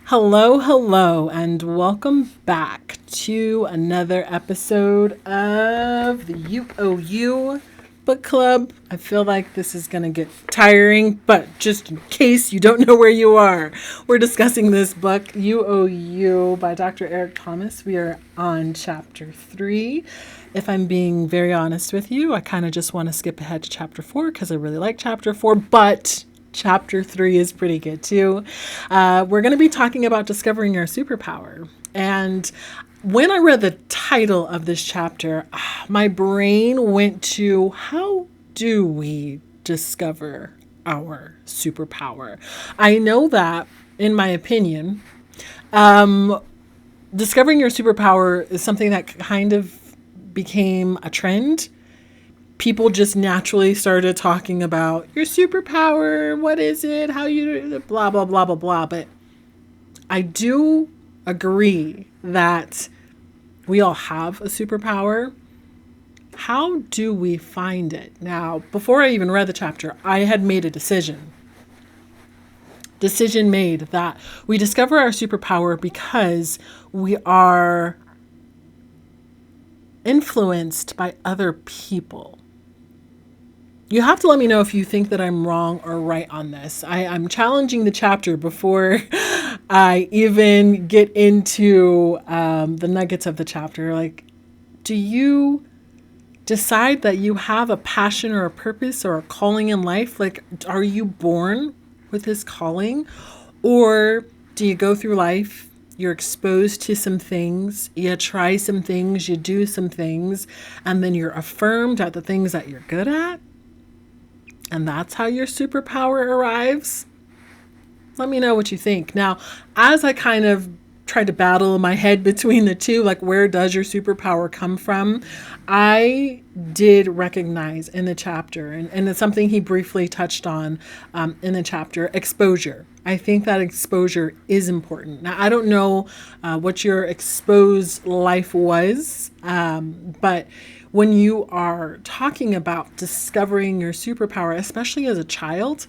Hello, hello, and welcome back to another episode of the UOU Book Club. I feel like this is going to get tiring, but just in case you don't know where you are, we're discussing this book, UOU by Dr. Eric Thomas. We are on chapter 3. If I'm being very honest with you, I kind of just want to skip ahead to chapter 4 because I really like chapter 4, but chapter 3 is pretty good too. We're going to be talking about discovering our superpower. And when I read the title of this chapter, my brain went to how do we discover our superpower? I know that, in my opinion, discovering your superpower is something that kind of became a trend. People just naturally started talking about your superpower. What is it? How you blah, blah, blah, blah, blah. But I do agree that we all have a superpower. How do we find it? Now, before I even read the chapter, I had made a decision. Decision made that we discover our superpower because we are influenced by other people. You have to let me know if you think that I'm wrong or right on this. I'm challenging the chapter before I even get into the nuggets of the chapter. Like, do you decide that you have a passion or a purpose or a calling in life? Like, are you born with this calling? Or do you go through life, you're exposed to some things, you try some things, you do some things, and then you're affirmed at the things that you're good at? And that's how your superpower arrives? Let me know what you think. Now, as I kind of tried to battle in my head between the two, like where does your superpower come from? I did recognize in the chapter, and it's something he briefly touched on in the chapter, exposure. I think that exposure is important. Now, I don't know what your exposed life was, but when you are talking about discovering your superpower, especially as a child,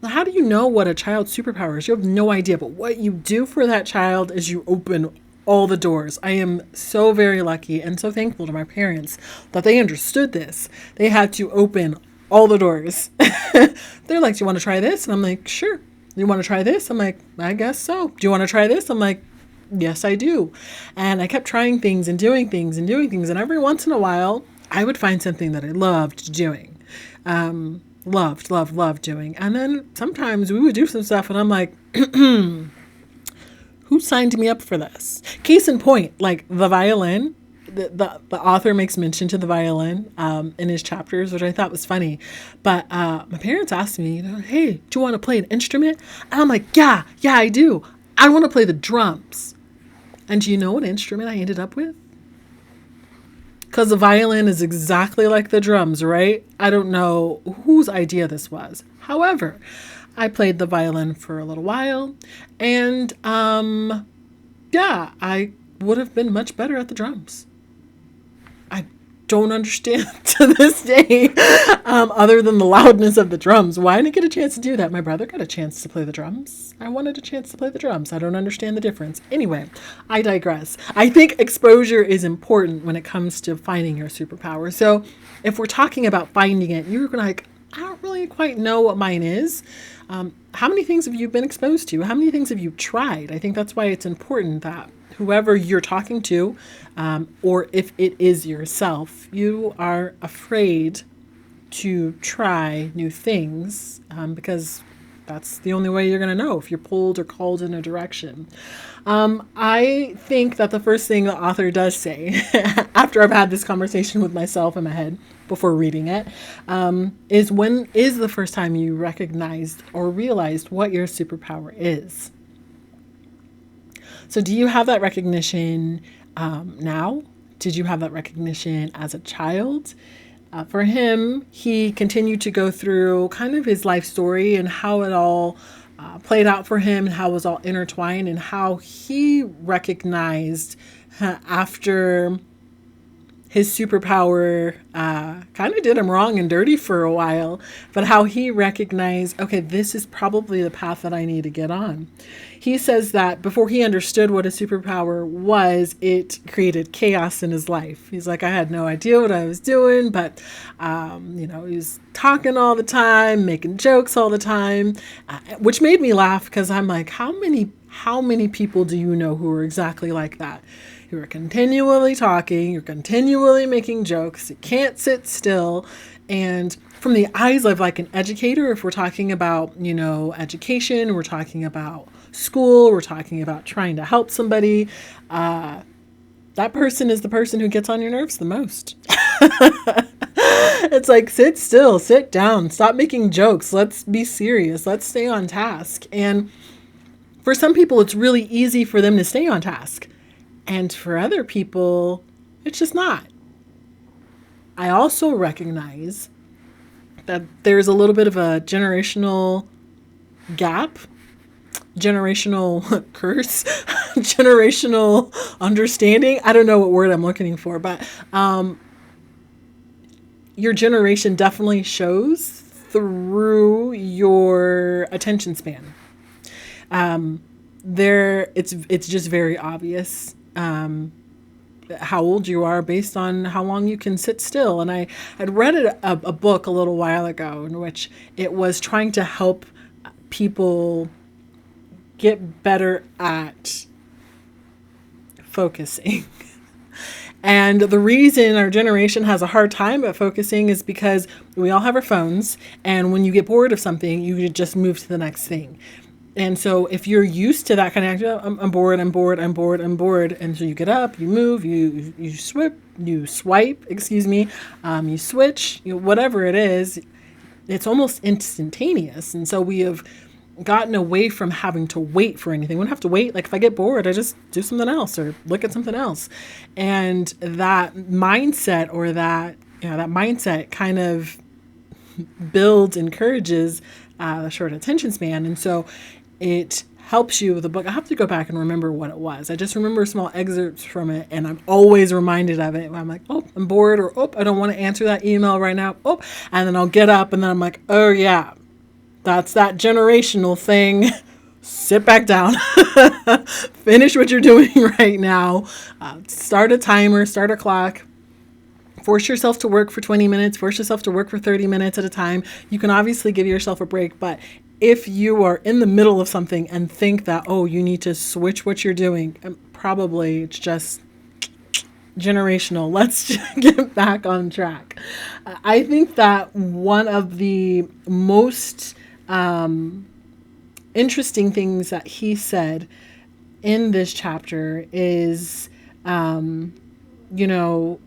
how do you know what a child's superpower is? You have no idea, but what you do for that child is you open all the doors. I am so very lucky and so thankful to my parents that they understood this. They had to open all the doors. They're like, do you want to try this? And I'm like, sure. You want to try this? I'm like, I guess so. Do you want to try this? I'm like, yes, I do. And I kept trying things and doing things and doing things. And every once in a while, I would find something that I loved doing. Loved doing. And then sometimes we would do some stuff and I'm like, who signed me up for this? Case in point, like the violin. The author makes mention to the violin in his chapters, which I thought was funny. But my parents asked me, hey, do you want to play an instrument? And I'm like, yeah, I do. I want to play the drums. And do you know what instrument I ended up with? Because the violin is exactly like the drums, right? I don't know whose idea this was. However, I played the violin for a little while, and I would have been much better at the drums. I don't understand to this day, other than the loudness of the drums. Why didn't I get a chance to do that? My brother got a chance to play the drums. I wanted a chance to play the drums. I don't understand the difference. Anyway, I digress. I think exposure is important when it comes to finding your superpower. So if we're talking about finding it, you're like, I don't really quite know what mine is. How many things have you been exposed to? How many things have you tried? I think that's why it's important that whoever you're talking to, or if it is yourself, you are afraid to try new things because that's the only way you're going to know if you're pulled or called in a direction. I think that the first thing the author does say, after I've had this conversation with myself in my head before reading it, is when is the first time you recognized or realized what your superpower is? So do you have that recognition now? Did you have that recognition as a child? For him, he continued to go through kind of his life story and how it all played out for him and how it was all intertwined and how he recognized after his superpower kind of did him wrong and dirty for a while, but how he recognized, okay, this is probably the path that I need to get on. He says that before he understood what a superpower was, it created chaos in his life. He's like, I had no idea what I was doing, but, he was talking all the time, making jokes all the time, which made me laugh because I'm like, how many people do you know who are exactly like that? You're continually talking, you're continually making jokes, you can't sit still. And from the eyes of like an educator, if we're talking about, education, we're talking about school, we're talking about trying to help somebody, that person is the person who gets on your nerves the most. It's like, sit still, sit down, stop making jokes, let's be serious, let's stay on task. And for some people, it's really easy for them to stay on task. And for other people, it's just not. I also recognize that there's a little bit of a generational gap, generational curse, generational understanding. I don't know what word I'm looking for, but your generation definitely shows through your attention span. It's just very obvious how old you are based on how long you can sit still. And I'd read a book a little while ago in which it was trying to help people get better at focusing. And the reason our generation has a hard time at focusing is because we all have our phones, and when you get bored of something, you just move to the next thing. And so if you're used to that kind of activity, I'm bored. And so you get up, you move, you swipe, you switch, whatever it is, it's almost instantaneous. And so we have gotten away from having to wait for anything. We don't have to wait. Like if I get bored, I just do something else or look at something else. And that mindset that mindset kind of encourages a short attention span. And so it helps you with the book. I have to go back and remember what it was. I just remember small excerpts from it, and I'm always reminded of it. I'm like, oh, I'm bored, or oh, I don't want to answer that email right now. Oh, and then I'll get up, and then I'm like, oh yeah, that's that generational thing. Sit back down. Finish what you're doing right now. Start a timer, start a clock. Force yourself to work for 20 minutes. Force yourself to work for 30 minutes at a time. You can obviously give yourself a break, but if you are in the middle of something and think that, oh, you need to switch what you're doing, probably it's just generational. Let's get back on track. I think that one of the most interesting things that he said in this chapter is,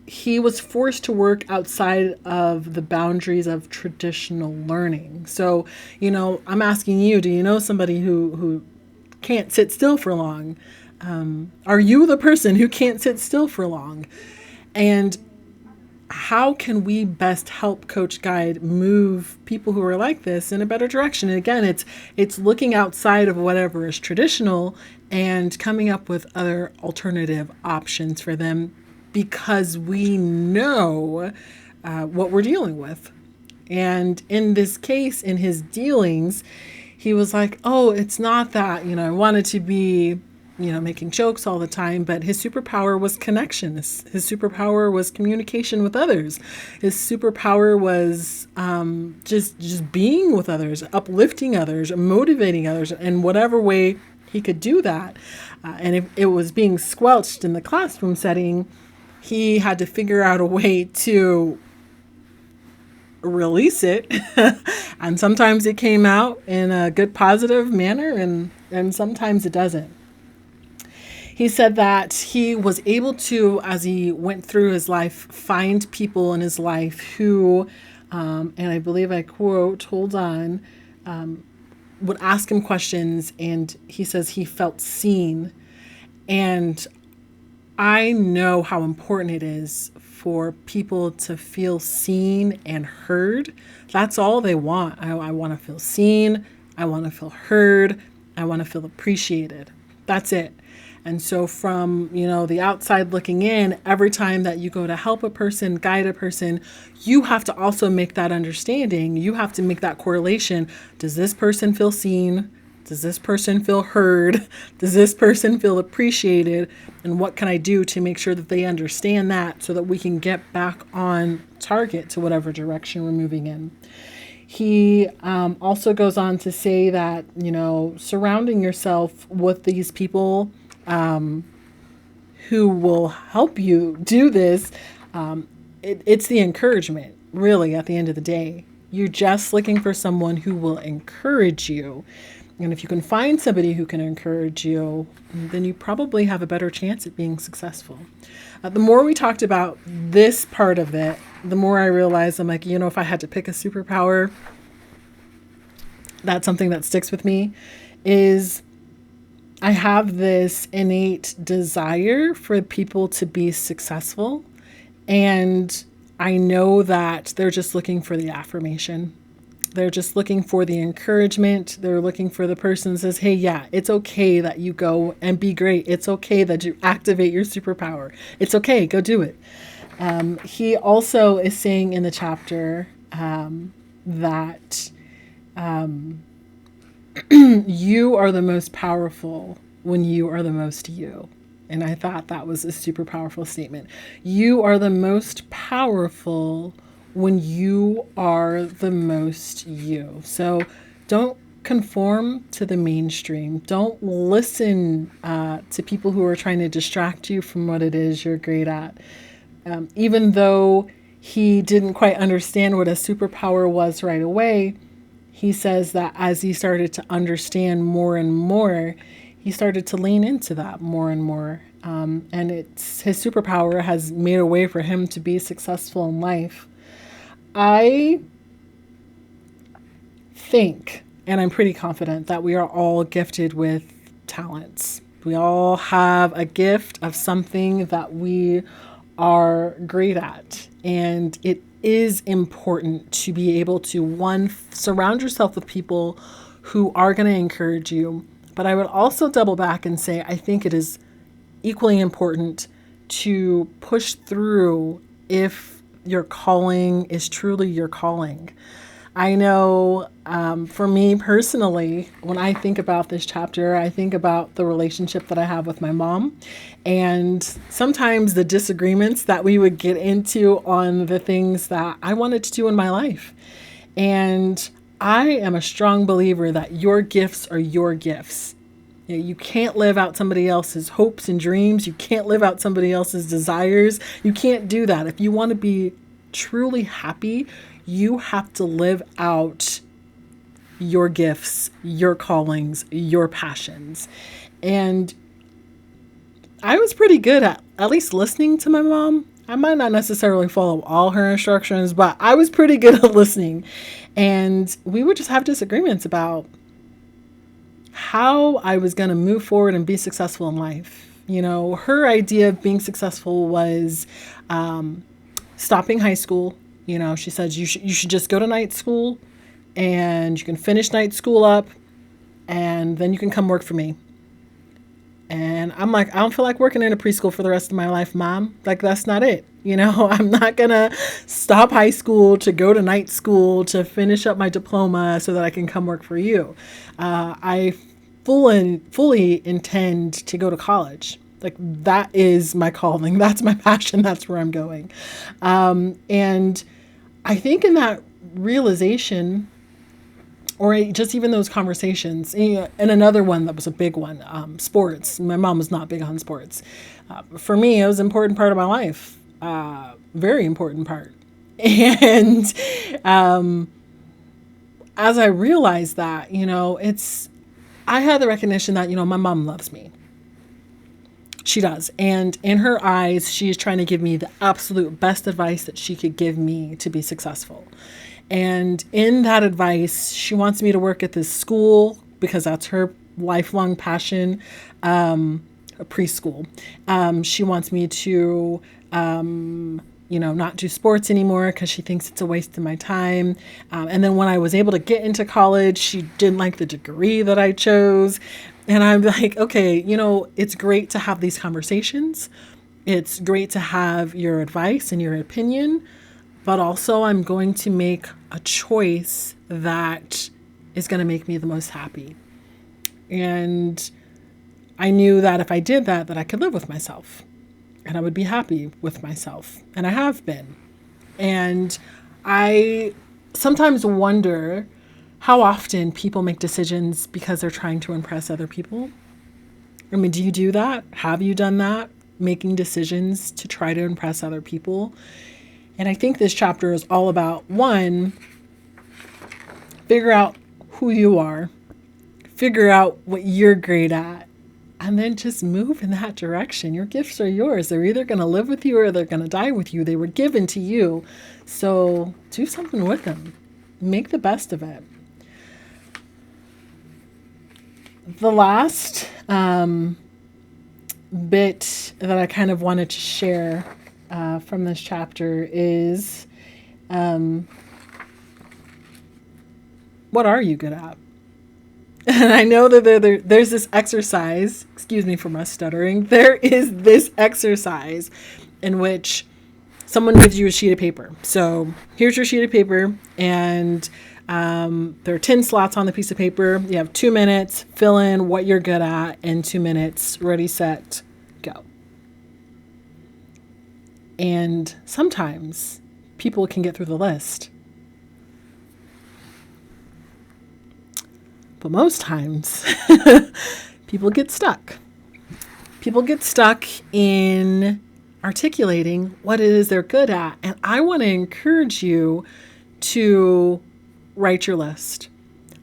he was forced to work outside of the boundaries of traditional learning. So, I'm asking you, do you know somebody who can't sit still for long? Are you the person who can't sit still for long? And how can we best help coach guide move people who are like this in a better direction? And again, it's looking outside of whatever is traditional and coming up with other alternative options for them, because we know what we're dealing with. And in this case, in his dealings, he was like, oh, it's not that, I wanted to be, making jokes all the time, but his superpower was connection. His superpower was communication with others. His superpower was just being with others, uplifting others, motivating others in whatever way he could do that. And if it was being squelched in the classroom setting, he had to figure out a way to release it. And sometimes it came out in a good, positive manner, and sometimes it doesn't. He said that he was able to, as he went through his life, find people in his life who, and I believe I quote, hold on, would ask him questions, and he says he felt seen. And I know how important it is for people to feel seen and heard. That's all they want. I want to feel seen. I want to feel heard. I want to feel appreciated. That's it. And so from, the outside looking in, every time that you go to help a person, guide a person, you have to also make that understanding. You have to make that correlation. Does this person feel seen? Does this person feel heard? Does this person feel appreciated? And what can I do to make sure that they understand that so that we can get back on target to whatever direction we're moving in? He also goes on to say that, surrounding yourself with these people who will help you do this, it's the encouragement, really, at the end of the day. You're just looking for someone who will encourage you. And if you can find somebody who can encourage you, then you probably have a better chance at being successful. The more we talked about this part of it, the more I realized I'm like, if I had to pick a superpower, that's something that sticks with me, is I have this innate desire for people to be successful. And I know that they're just looking for the affirmation. They're just looking for the encouragement. They're looking for the person that says, hey, yeah, it's okay that you go and be great. It's okay that you activate your superpower. It's okay. Go do it. He also is saying in the chapter that you are the most powerful when you are the most you. And I thought that was a super powerful statement. You are the most powerful when you are the most you. So don't conform to the mainstream. Don't listen to people who are trying to distract you from what it is you're great at. Even though he didn't quite understand what a superpower was right away, he says that as he started to understand more and more, he started to lean into that more and more. And his superpower has made a way for him to be successful in life. I think, and I'm pretty confident, that we are all gifted with talents. We all have a gift of something that we are great at. And it is important to be able to, one, surround yourself with people who are going to encourage you. But I would also double back and say, I think it is equally important to push through if your calling is truly your calling. I know for me personally, when I think about this chapter, I think about the relationship that I have with my mom and sometimes the disagreements that we would get into on the things that I wanted to do in my life. And I am a strong believer that your gifts are your gifts. You can't live out somebody else's hopes and dreams. You can't live out somebody else's desires. You can't do that. If you want to be truly happy, you have to live out your gifts, your callings, your passions. And I was pretty good at least listening to my mom. I might not necessarily follow all her instructions, but I was pretty good at listening. And we would just have disagreements about how I was going to move forward and be successful in life. Her idea of being successful was stopping high school. She said you should just go to night school and you can finish night school up and then you can come work for me. And I'm like, I don't feel like working in a preschool for the rest of my life, Mom. Like, that's not it. I'm not going to stop high school to go to night school to finish up my diploma so that I can come work for you. I fully intend to go to college. Like, that is my calling. That's my passion. That's where I'm going. And I think in that realization, or just even those conversations, and another one that was a big one, sports. My mom was not big on sports. For me, it was an important part of my life. Very important part. And as I realized that, I had the recognition that, my mom loves me. She does. And in her eyes, she is trying to give me the absolute best advice that she could give me to be successful. And in that advice, she wants me to work at this school because that's her lifelong passion, a preschool. She wants me to not do sports anymore because she thinks it's a waste of my time. And then when I was able to get into college, she didn't like the degree that I chose. And I'm like, okay, it's great to have these conversations. It's great to have your advice and your opinion, but also I'm going to make a choice that is going to make me the most happy. And I knew that if I did that, that I could live with myself and I would be happy with myself. And I have been. And I sometimes wonder how often people make decisions because they're trying to impress other people. I mean, do you do that? Have you done that? Making decisions to try to impress other people? And I think this chapter is all about, one, figure out who you are, figure out what you're great at, and then just move in that direction. Your gifts are yours. They're either going to live with you or they're going to die with you. They were given to you. So do something with them. Make the best of it. The last bit that I kind of wanted to share from this chapter is, what are you good at? And I know that there's this exercise, excuse me for my stuttering, there is this exercise in which someone gives you a sheet of paper. So here's your sheet of paper, and there are 10 slots on the piece of paper. You have 2 minutes, fill in what you're good at in 2 minutes, ready, set, go. And sometimes people can get through the list. But most times, people get stuck. People get stuck in articulating what it is they're good at. And I want to encourage you to write your list.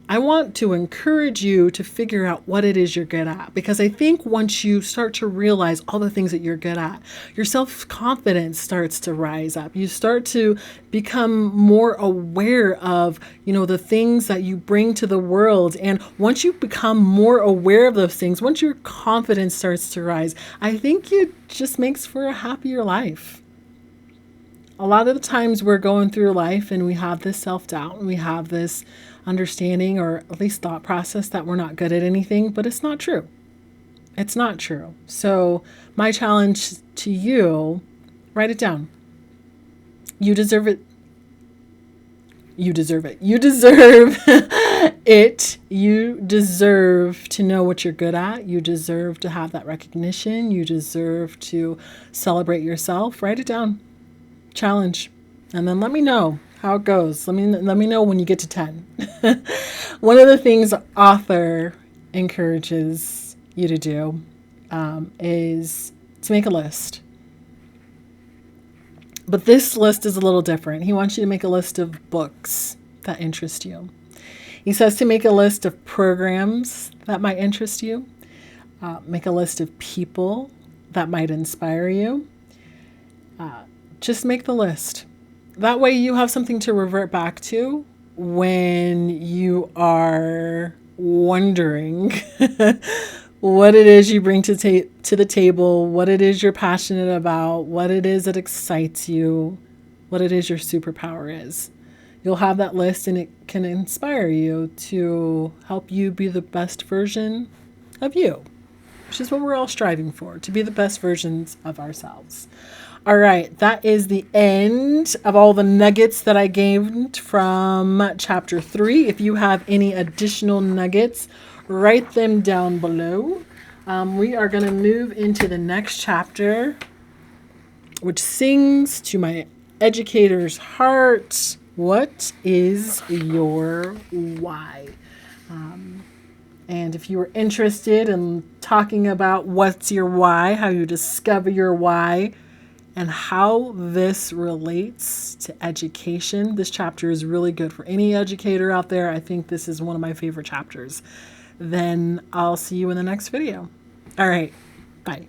I want to encourage you to figure out what it is you're good at, because I think once you start to realize all the things that you're good at, your self-confidence starts to rise up. You start to become more aware of, the things that you bring to the world. And once you become more aware of those things, once your confidence starts to rise, I think it just makes for a happier life. A lot of the times we're going through life and we have this self-doubt and we have this understanding, or at least thought process, that we're not good at anything, but it's not true. It's not true. So my challenge to you, write it down. You deserve it. You deserve it. You deserve it. You deserve to know what you're good at. You deserve to have that recognition. You deserve to celebrate yourself. Write it down. Challenge. And then let me know how it goes. Let me know when you get to 10. One of the things the author encourages you to do is to make a list. But this list is a little different. He wants you to make a list of books that interest you. He says to make a list of programs that might interest you. Make a list of people that might inspire you. Just make the list. That way you have something to revert back to when you are wondering what it is you bring to the table, what it is you're passionate about, what it is that excites you, what it is your superpower is. You'll have that list, and it can inspire you to help you be the best version of you, which is what we're all striving for, to be the best versions of ourselves. All right, that is the end of all the nuggets that I gained from chapter 3. If you have any additional nuggets, write them down below. We are going to move into the next chapter, which sings to my educator's heart. What is your why? And if you are interested in talking about what's your why, how you discover your why, and how this relates to education, this chapter is really good for any educator out there. I think this is one of my favorite chapters. Then I'll see you in the next video. All right, bye.